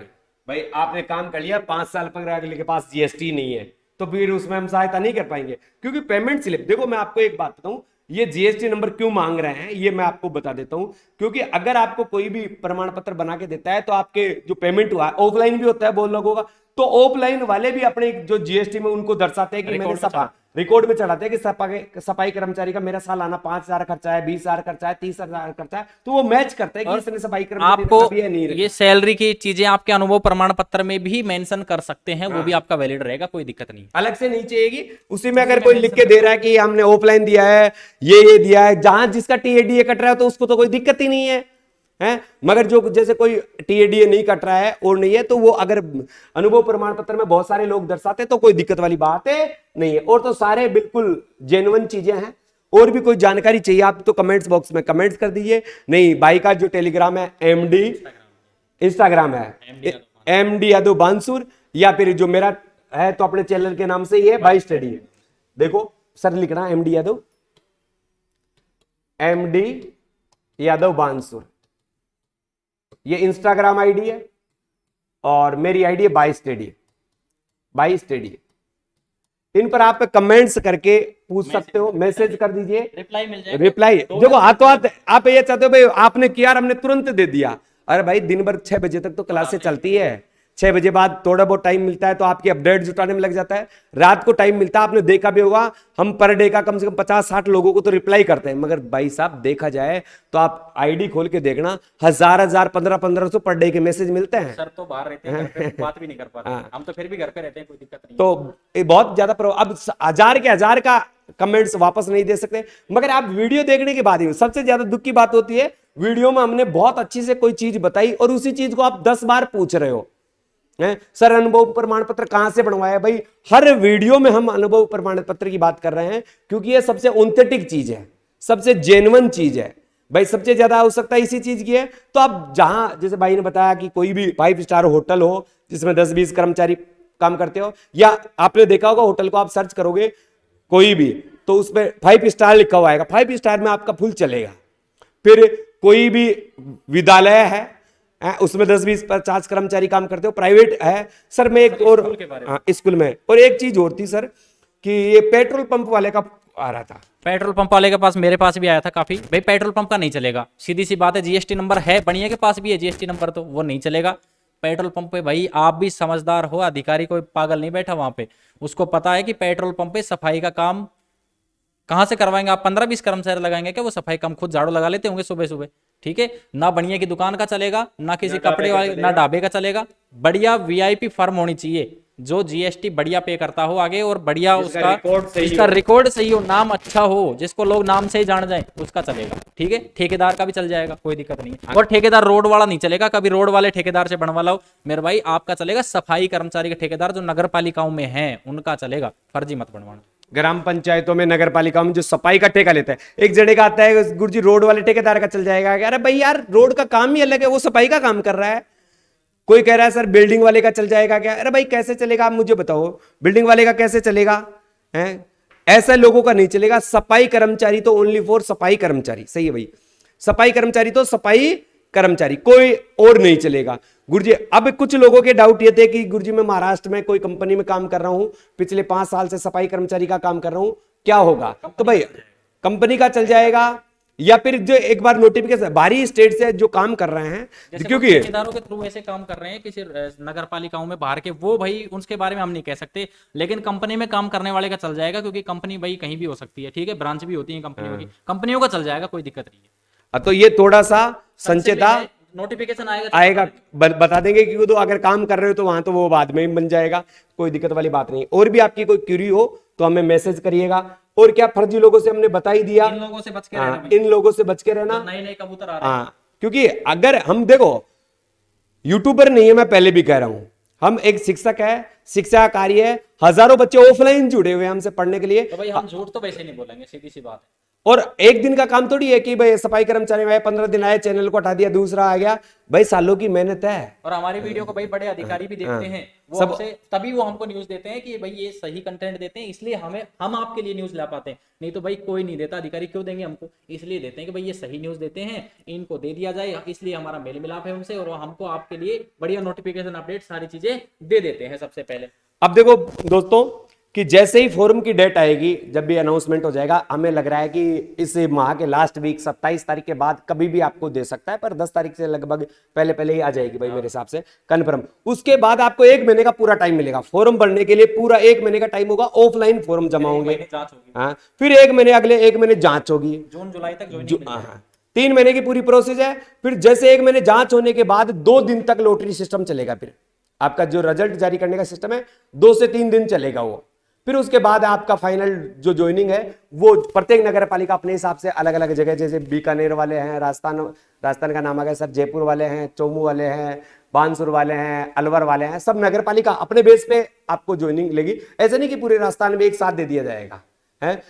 भाई। आपने काम कर लिया 5 साल पर, अगले के पास जीएसटी नहीं है तो फिर उसमें हम सहायता नहीं कर पाएंगे, क्योंकि पेमेंट स्लिप, देखो मैं आपको एक बात बताऊं, ये जीएसटी नंबर क्यों मांग रहे हैं ये मैं आपको बता देता हूं। क्योंकि अगर आपको कोई भी प्रमाण पत्र बना के देता है तो आपके जो पेमेंट हुआ है, ऑफलाइन भी होता है बहुत लोगों का, तो ऑफलाइन वाले भी अपने जो जीएसटी में उनको दर्शाते हैं कि मैंने रिकॉर्ड में चढ़ाते हैं कि सफाई कर्मचारी का मेरा सालाना 5,000 खर्चा है, 20,000 खर्चा है, 30,000 खर्चा है, तो वो मैच करते हैं कि इसने सफाई कर्मचारी आपको रखा भी है, नहीं रखा। ये सैलरी की चीजें आपके अनुभव प्रमाण पत्र में भी मेंशन कर सकते हैं, वो भी आपका वैलिड रहेगा, कोई दिक्कत नहीं। अलग से नहीं चाहिएगी। उसी में अगर कोई लिख के दे रहा है कि हमने ऑफलाइन दिया है, ये दिया है, जहां जिसका टीएडीए कट रहा है तो उसको तो कोई दिक्कत ही नहीं है, हैं? मगर जो जैसे कोई टीएडीए नहीं कट रहा है और नहीं है, तो वो अगर अनुभव प्रमाण पत्र में बहुत सारे लोग दर्शाते हैं तो कोई दिक्कत वाली बात है नहीं है, और तो सारे बिल्कुल जेन्युइन चीजें हैं। और भी कोई जानकारी चाहिए आप तो कमेंट्स बॉक्स में कमेंट्स कर दीजिए। नहीं, भाई का जो टेलीग्राम है एमडी, इंस्टाग्राम है एमडी यादव बांसुर, या फिर जो मेरा है तो अपने चैनल के नाम से ही है बाई स्टडी। देखो सर लिखना एमडी यादव, एमडी यादव बांसुर, ये इंस्टाग्राम आईडी है और मेरी आईडी है बाई स्टडी, बाई स्टडी। इन पर आप कमेंट्स करके पूछ सकते हो, मैसेज कर दीजिए, रिप्लाई मिल जाएगा। रिप्लाई देखो हाथों हाथ। आप ये चाहते हो भाई आपने किया और हमने तुरंत दे दिया, अरे भाई दिन भर 6 बजे तक तो क्लासें चलती है, 6 बजे बाद थोड़ा बहुत टाइम मिलता है तो आपकी अपडेट जुटाने में लग जाता है, रात को टाइम मिलता है। आपने देखा भी होगा हम पर डे का कम से कम 50-60 लोगों को तो रिप्लाई करते हैं, मगर भाई साहब देखा जाए तो आप आईडी खोल के देखना, 1000 1500 पर डे के मैसेज मिलते हैं। सर तो बाहर रहते हैं, घर पे बात भी नहीं कर पाते, हम तो फिर भी घर पे रहते हैं, कोई दिक्कत नहीं। तो ये बहुत ज्यादा अब 1000 का कमेंट्स वापस नहीं दे सकते, मगर आप वीडियो देखने के बाद ही। सबसे ज्यादा दुख की बात होती है वीडियो में हमने बहुत अच्छी से कोई चीज बताई और उसी चीज को आप 10 बार पूछ रहे हो, सर अनुभव प्रमाण पत्र कहां से बनवाया। भाई हर वीडियो में हम अनुभव प्रमाण पत्र की बात कर रहे हैं क्योंकि ये सबसे ऑथेंटिक चीज है, सबसे जेन्युइन चीज है। भाई सबसे ज्यादा आवश्यकता इसी चीज की है। तो अब जहां जैसे भाई ने बताया कि कोई भी 5 स्टार होटल हो जिसमें 10-20 कर्मचारी काम करते हो, या आपने देखा होगा होटल को आप सर्च करोगे कोई भी तो उसमें 5 स्टार लिखा हुआ आएगा, 5 स्टार में आपका फुल चलेगा। फिर कोई भी विद्यालय है उसमें 10-20-50 कर्मचारी काम करते हो, प्राइवेट है सर। मैं एक और स्कूल में और एक चीज और थी सर कि ये पेट्रोल पंप वाले का आ रहा था, पेट्रोल पंप वाले के पास, मेरे पास भी आया था काफी। भाई पेट्रोल पंप का नहीं चलेगा, सीधी सी बात है। जीएसटी नंबर है, बढ़िया के पास भी है जीएसटी नंबर, तो वो नहीं चलेगा पेट्रोल पंप पे। भाई आप भी समझदार हो, अधिकारी कोई पागल नहीं बैठा वहां पे, उसको पता है कि पेट्रोल पंप पे सफाई का काम कहां से करवाएंगे आप। 15-20 कर्मचारी लगाएंगे क्या, वो सफाई काम खुद झाड़ू लगा लेते होंगे सुबह सुबह, ठीक है। ना बढ़िया की दुकान का चलेगा, ना किसी कपड़े वाले, ना ढाबे का चलेगा। बढ़िया वीआईपी फर्म होनी चाहिए जो जीएसटी बढ़िया पे करता हो आगे, और बढ़िया उसका रिकॉर्ड सही हो, नाम अच्छा हो, जिसको लोग नाम से ही जान जाए, उसका चलेगा, ठीक है। ठेकेदार का भी चल जाएगा, कोई दिक्कत नहीं है। और ठेकेदार रोड वाला नहीं चलेगा, कभी रोड वाले ठेकेदार से बनवा लाओ मेरे भाई। आपका चलेगा सफाई कर्मचारी के ठेकेदार जो नगर पालिकाओं में है, उनका चलेगा, फर्जी मत बनवाना। ग्राम पंचायतों में नगर पालिका में जो सफाई का ठेका लेता है, एक जने का आता है गुरुजी रोड वाले ठेकेदार का चल जाएगा। अरे भाई यार रोड का काम ही अलग है, वो सफाई का काम कर रहा है। कोई कह रहा है सर बिल्डिंग वाले का चल जाएगा क्या, अरे भाई कैसे चलेगा आप मुझे बताओ, बिल्डिंग वाले का कैसे चलेगा है? ऐसे लोगों का नहीं चलेगा। सफाई कर्मचारी तो ओनली फॉर सफाई कर्मचारी, सही है भाई, सफाई कर्मचारी तो सफाई कर्मचारी, कोई और नहीं चलेगा। गुरुजी अब कुछ लोगों के डाउट ये थे कि गुरुजी मैं महाराष्ट्र में कोई कंपनी में काम कर रहा हूं, पिछले 5 साल से सफाई कर्मचारी का काम कर रहा हूं, क्या होगा। तो भाई कंपनी का चल जाएगा, या फिर जो एक बार नोटिफिकेशन बाहरी स्टेट से जो काम कर रहे हैं, क्योंकि ठेकेदारों के थ्रू ऐसे काम कर रहे हैं किसी नगर पालिकाओं में बाहर के, वो भाई उसके बारे में हम नहीं कह सकते, लेकिन कंपनी में काम करने वाले का चल जाएगा, क्योंकि कंपनी भाई कहीं भी हो सकती है, ठीक है, ब्रांच भी होती है कंपनियों की, कंपनियों का चल जाएगा, कोई दिक्कत नहीं है। तो ये थोड़ा सा संचेता नोटिफिकेशन आएगा बता देंगे कि तो अगर काम कर रहे हो तो वहां तो वो बाद में बन जाएगा, कोई दिक्कत वाली बात नहीं। और भी आपकी कोई क्यूरी हो तो हमें मैसेज करिएगा। और क्या फर्जी लोगों से हमने बता ही दिया, इन लोगों से बच के रहना, इन लोगों से बच के रहना, नए कबूतर आ रहे हैं। क्योंकि अगर हम देखो यूट्यूबर नहीं है, मैं पहले भी कह रहा हूं, हम एक शिक्षक है, शिक्षा कार्य है, हजारों बच्चे ऑफलाइन जुड़े हुए हैं हमसे पढ़ने के लिए। तो भाई हम झूठ तो वैसे नहीं बोलेंगे, सीधी सी बात है। और एक दिन का काम थोड़ी है कि भाई सफाई कर्मचारी आए, 15 दिन आए, चैनल को हटा दिया, दूसरा आ गया। भाई सालों की मेहनत है। और हमारी वीडियो को भाई बड़े अधिकारी भी देखते हैं, वो हमसे तभी वो हमको न्यूज देते हैं कि भाई ये सही कंटेंट देते हैं, इसलिए हम आपके लिए न्यूज ला पाते हैं। नहीं तो भाई कोई नहीं देता, अधिकारी क्यों देंगे हमको, इसलिए देते हैं कि भाई ये सही न्यूज देते हैं, इनको दे दिया जाए, इसलिए हमारा मेल मिलाप है उनसे, और हमको आपके लिए बढ़िया नोटिफिकेशन अपडेट सारी चीजें दे देते हैं सबसे पहले। अब देखो दोस्तों कि जैसे ही फोरम की डेट आएगी, जब भी अनाउंसमेंट हो जाएगा, हमें लग रहा है कि इस माह के लास्ट वीक 27 तारीख के बाद कभी भी आपको दे सकता है, पर 10 तारीख से लगभग पहले पहले ही आ जाएगी भाई मेरे हिसाब से कन्फर्म। उसके बाद आपको 1 महीने का पूरा टाइम मिलेगा फॉर्म भरने के लिए, पूरा 1 महीने का टाइम होगा, ऑफलाइन फॉर्म जमा होंगे। जांच होगी, हाँ, फिर 1 महीने, अगले 1 महीने जांच होगी, जून जुलाई तक ज्वाइनिंग मिल जाएगी। 3 महीने की पूरी प्रोसेस है। फिर जैसे 1 महीने जांच होने के बाद 2 दिन तक लॉटरी सिस्टम चलेगा। फिर आपका जो रिजल्ट जारी करने का सिस्टम है 2 से 3 दिन चलेगा वो। फिर उसके बाद आपका फाइनल जो ज्वाइनिंग है वो प्रत्येक नगर पालिका अपने हिसाब से अलग अलग जगह, जैसे बीकानेर वाले हैं, राजस्थान का नाम आ गया सर, जयपुर वाले हैं, चौमू वाले हैं, बानसूर वाले हैं, अलवर वाले हैं, सब नगर पालिका अपने बेस पे आपको ज्वाइनिंग लेगी। ऐसे नहीं कि पूरे राजस्थान में एक साथ दे दिया जाएगा है।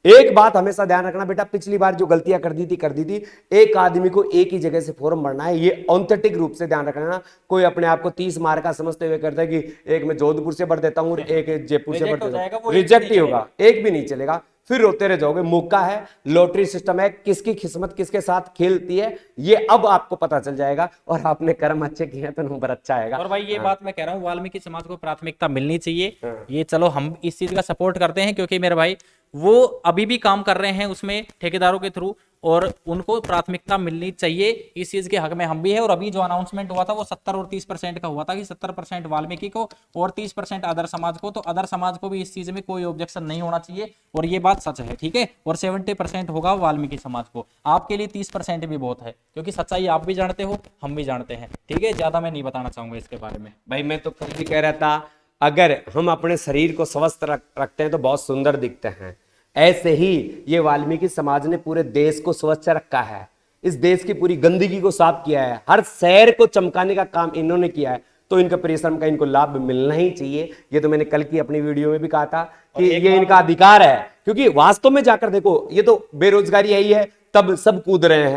एक बात हमेशा ध्यान रखना बेटा, पिछली बार जो गलतियां कर दी थी, एक आदमी को एक ही जगह से फॉर्म भरना है, ये ऑथेंटिक रूप से ध्यान रखना। कोई अपने आप को 30 मार्क का समझते हुए करता है कि एक मैं जोधपुर से भर देता हूं और एक जयपुर से भर देता हूं, रिजेक्ट ही होगा, एक भी नहीं चलेगा, फिर रोते रह जाओगे। मौका है, लॉटरी सिस्टम है, किसकी किस्मत किसके साथ खेलती है ये अब आपको पता चल जाएगा, और आपने कर्म अच्छे किए हैं तो नंबर अच्छा आएगा। और भाई ये बात मैं कह रहा हूँ, वाल्मीकि समाज को प्राथमिकता मिलनी चाहिए। ये चलो हम इस चीज का सपोर्ट करते हैं, क्योंकि मेरे भाई वो अभी भी काम कर रहे हैं उसमें ठेकेदारों के थ्रू, और उनको प्राथमिकता मिलनी चाहिए। इस चीज के हक में हम भी है। और अभी जो अनाउंसमेंट हुआ था वो 70 और 30% का हुआ था, कि 70% वाल्मीकि को और 30% अदर समाज को। तो अदर समाज को भी इस चीज में कोई ऑब्जेक्शन नहीं होना चाहिए, और ये बात सच है, ठीक है। और 70% होगा वाल्मीकि समाज को। आपके लिए 30% भी बहुत है, क्योंकि सच्चाई आप भी जानते हो, हम भी जानते हैं, ठीक है। ज्यादा मैं नहीं बताना चाहूंगा इसके बारे में। भाई मैं तो कल भी कह रहा था, अगर हम अपने शरीर को स्वस्थ रखते हैं तो बहुत सुंदर दिखते हैं। ऐसे ही ये वाल्मीकि समाज ने पूरे देश को स्वच्छ रखा है, इस देश की पूरी गंदगी को साफ किया है, हर शहर को चमकाने का काम इन्होंने किया है। तो इनका परिश्रम का इनको लाभ मिलना ही चाहिए। ये तो मैंने कल की अपनी वीडियो में भी कहा था कि ये इनका अधिकार है, क्योंकि वास्तव में जाकर देखो, ये तो बेरोजगारी आई है तब सब कूद रहे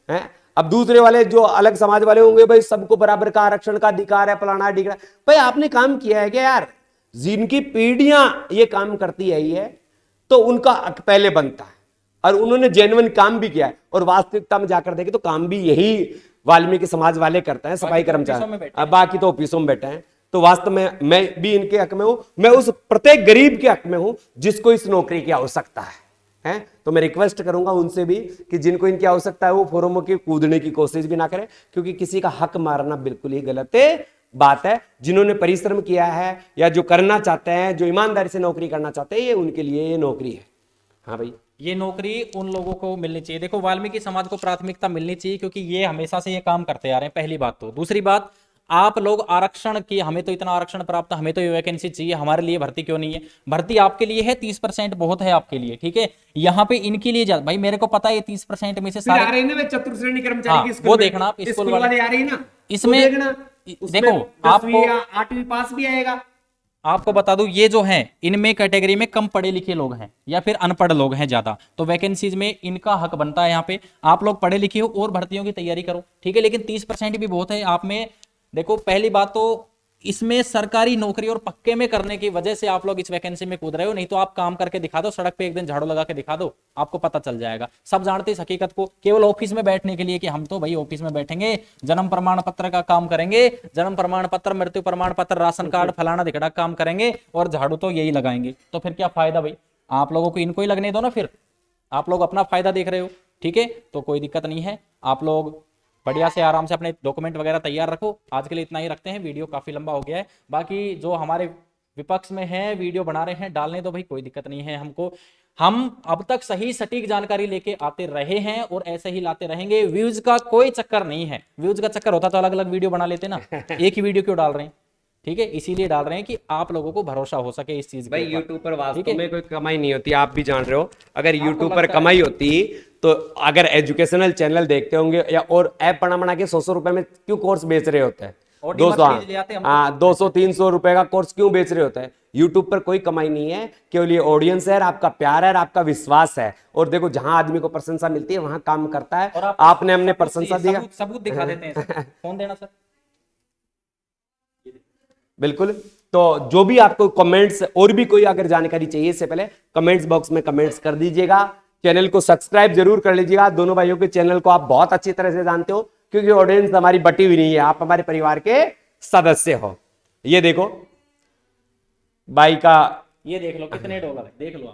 हैं। अब दूसरे वाले जो अलग समाज वाले होंगे, भाई सबको बराबर का आरक्षण का अधिकार है, फलाना ढिकड़ा। भाई आपने काम किया है क्या यार? जिनकी पीढ़ियां ये काम करती आई है तो उनका हक पहले बनता है, और उन्होंने जेन्युइन काम भी किया है। और वास्तविकता में जाकर देखे तो काम भी यही वाल्मीकि समाज वाले करते हैं, सफाई कर्मचारी, बाकी तो ऑफिसों में बैठे हैं। तो वास्तव में मैं भी इनके हक में हूं, मैं उस प्रत्येक गरीब के हक में हूं जिसको इस नौकरी की आवश्यकता है। तो मैं रिक्वेस्ट करूंगा उनसे भी कि जिनको इनकी आवश्यकता है वो फोरमों के कूदने की कोशिश भी ना करें, क्योंकि किसी का हक मारना बिल्कुल ही गलत बात है। जिन्होंने परिश्रम किया है या जो करना चाहते हैं, जो ईमानदारी से नौकरी करना चाहते हैं, ये उनके लिए ये नौकरी है। हाँ भाई, ये नौकरी उन लोगों को मिलनी चाहिए। देखो, वाल्मीकि समाज को प्राथमिकता मिलनी चाहिए, क्योंकि ये हमेशा से ये काम करते आ रहे हैं, पहली बात तो। दूसरी बात, आप लोग आरक्षण की, हमें तो इतना आरक्षण प्राप्त, हमें तो ये वैकेंसी चाहिए, हमारे लिए भर्ती क्यों नहीं है? भर्ती आपके लिए है, 30% बहुत है आपके लिए, ठीक है। यहाँ पे इनके लिए ज्यादा, भाई मेरे को पता है 30% में से सारे आ रहे हैं ना चतुर्थ श्रेणी कर्मचारी की, वो देखना आप स्कूल वाले आ रही है ना, इसमें देखो आपको 8वीं पास भी आएगा। आपको बता दूं, ये जो हैं इनमें कैटेगरी में कम पढ़े लिखे लोग हैं या फिर अनपढ़ लोग हैं ज्यादा, तो वैकेंसीज में इनका हक बनता है। यहाँ पे आप लोग पढ़े लिखे हो और भर्तियों की तैयारी करो, ठीक है। लेकिन 30% भी बहुत है आप में। देखो, पहली बात तो इसमें सरकारी नौकरी और पक्के में करने की वजह से आप लोग इस वैकेंसी में कूद रहे हो। नहीं तो आप काम करके दिखा दो, सड़क पे एक दिन झाड़ू लगा के दिखा दो, आपको पता चल जाएगा। सब जानते इस हकीकत को, केवल ऑफिस में बैठने के लिए कि हम तो भाई ऑफिस में बैठेंगे, जन्म प्रमाण पत्र का काम करेंगे, जन्म प्रमाण पत्र, मृत्यु प्रमाण पत्र, राशन कार्ड, फलाना दिखड़ा काम करेंगे और झाड़ू तो यही लगाएंगे। तो फिर क्या फायदा भाई? आप लोगों को इनको ही लगने दो ना, फिर आप लोग अपना फायदा देख रहे हो, ठीक है। तो कोई दिक्कत नहीं है, आप लोग बढ़िया से आराम से अपने डॉक्यूमेंट वगैरह तैयार रखो। आज के लिए इतना ही रखते हैं, वीडियो काफी लंबा हो गया है। बाकी जो हमारे विपक्ष में है, वीडियो बना रहे हैं, डालने दो भाई, कोई दिक्कत नहीं है हमको। हम अब तक सही सटीक जानकारी लेके आते रहे हैं और ऐसे ही लाते रहेंगे। व्यूज का कोई चक्कर नहीं है, व्यूज का चक्कर होता तो अलग अलग वीडियो बना लेते ना, एक ही वीडियो क्यों डाल रहे हैं? ठीक है, इसीलिए डाल रहे हैं कि आप लोगों को भरोसा हो सके इस चीज भाई। यूट्यूब पर वास्तव में कोई कमाई नहीं होती, आप भी जान रहे हो। अगर यूट्यूब पर कमाई होती तो अगर एजुकेशनल चैनल देखते होंगे या और ऐप बना के 100 रुपए में क्यों कोर्स बेच रहे होते हैं? 200-300 रुपए का कोर्स क्यों बेच रहे होते हैं? यूट्यूब पर कोई कमाई नहीं है, केवल ये ऑडियंस है, आपका प्यार है, आपका विश्वास है। और देखो, जहां आदमी को प्रशंसा मिलती है वहां काम करता है। आपने हमने प्रशंसा दिया, सबूत दिखा देते हैं। फोन देना सर। बिल्कुल। तो जो भी आपको कमेंट्स और भी कोई अगर जानकारी चाहिए, इससे पहले कमेंट्स बॉक्स में कमेंट्स कर दीजिएगा। चैनल को सब्सक्राइब जरूर कर लीजिएगा। दोनों भाइयों के चैनल को आप बहुत अच्छी तरह से जानते हो, क्योंकि ऑडियंस हमारी बटी हुई नहीं है, आप हमारे परिवार के सदस्य हो। ये देखो, भाई का ये देख लो कितने डॉलर है, देख लो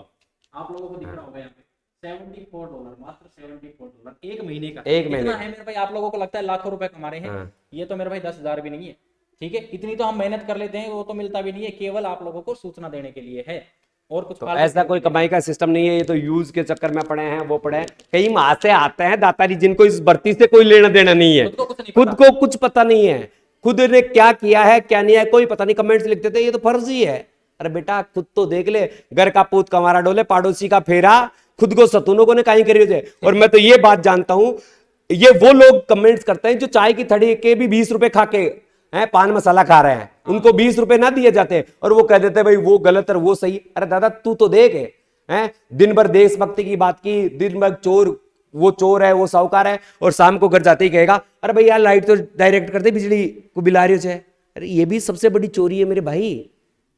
आप लोगों को दिख रहा होगा यहाँ पे $74, मात्र $74 एक महीने का। एक महीने इतना है मेरे भाई, आप लोगों को लगता है लाखों रुपए कमा रहे हैं, हाँ। ये तो मेरे भाई 10,000 भी नहीं है, ठीक है। इतनी तो हम मेहनत कर लेते हैं, वो तो मिलता भी नहीं है, केवल आप लोगों को सूचना देने के लिए है, और कुछ तो फालतू ऐसा कोई कमाई का सिस्टम नहीं है, ये तो यूज के चक्कर में पड़े हैं, वो पड़े हैं कई वहां से आते हैं दातारी, जिनको इस भर्ती से कोई लेना देना नहीं है, खुद को कुछ नहीं खुद को कुछ पता नहीं है, खुद ने क्या किया है क्या नहीं है कोई पता नहीं, कमेंट्स लिख देते ये तो फर्जी है। अरे बेटा खुद तो देख ले, घर का पूत कमारा डोले पड़ोसी का फेरा, खुद को सतूनों को ने कहीं करी हो। और मैं तो ये बात जानता हूं, ये वो लोग कमेंट्स करते हैं जो चाय की थड़ी के भी 20 रुपए खा के हैं पान मसाला खा रहे हैं, उनको 20 रुपए ना दिए जाते और वो कह देते भाई वो गलत और वो सही। अरे दादा तू तो देख है, दिन भर देशभक्ति की बात की, दिन भर वो चोर है वो साहूकार है, और शाम को घर जाते ही कहेगा अरे भाई यार लाइट तो डायरेक्ट कर दे, बिजली को बिला रही हो। अरे ये भी सबसे बड़ी चोरी है मेरे भाई,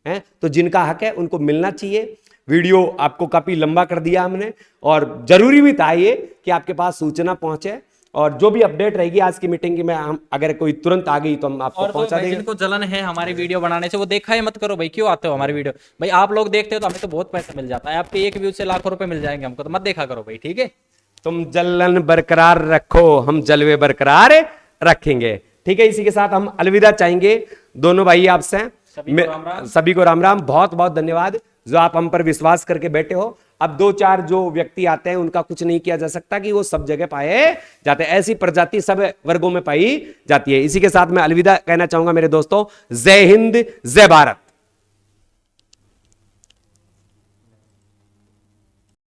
है तो जिनका हक है उनको मिलना चाहिए। वीडियो आपको काफी लंबा कर दिया हमने, और जरूरी भी था ये कि आपके पास सूचना पहुंचे, और जो भी अपडेट रहेगी आज की मीटिंग की, मैं हम अगर कोई तुरंत आ गई तो हम आपको और पहुंचा भाई देंगे। जिनको जलन है हमारी वीडियो बनाने से वो देखा ही मत करो भाई, क्यों आते हो हमारी वीडियो, भाई आप लोग देखते हो तो हमें तो बहुत पैसा मिल जाता है, आपके एक व्यूज से लाखों रुपए मिल जाएंगे हमको, तो मत देखा करो भाई, ठीक है। तुम जलन बरकरार रखो, हम जलवे बरकरार रखेंगे, ठीक है। इसी के साथ हम अलविदा चाहेंगे दोनों भाई आपसे, सभी को राम राम। बहुत बहुत धन्यवाद जो आप हम पर विश्वास करके बैठे हो। अब 2-4 जो व्यक्ति आते हैं उनका कुछ नहीं किया जा सकता कि वो सब जगह पाए जाते हैं, ऐसी प्रजाति सब वर्गों में पाई जाती है। इसी के साथ मैं अलविदा कहना चाहूंगा मेरे दोस्तों, जय हिंद जय भारत।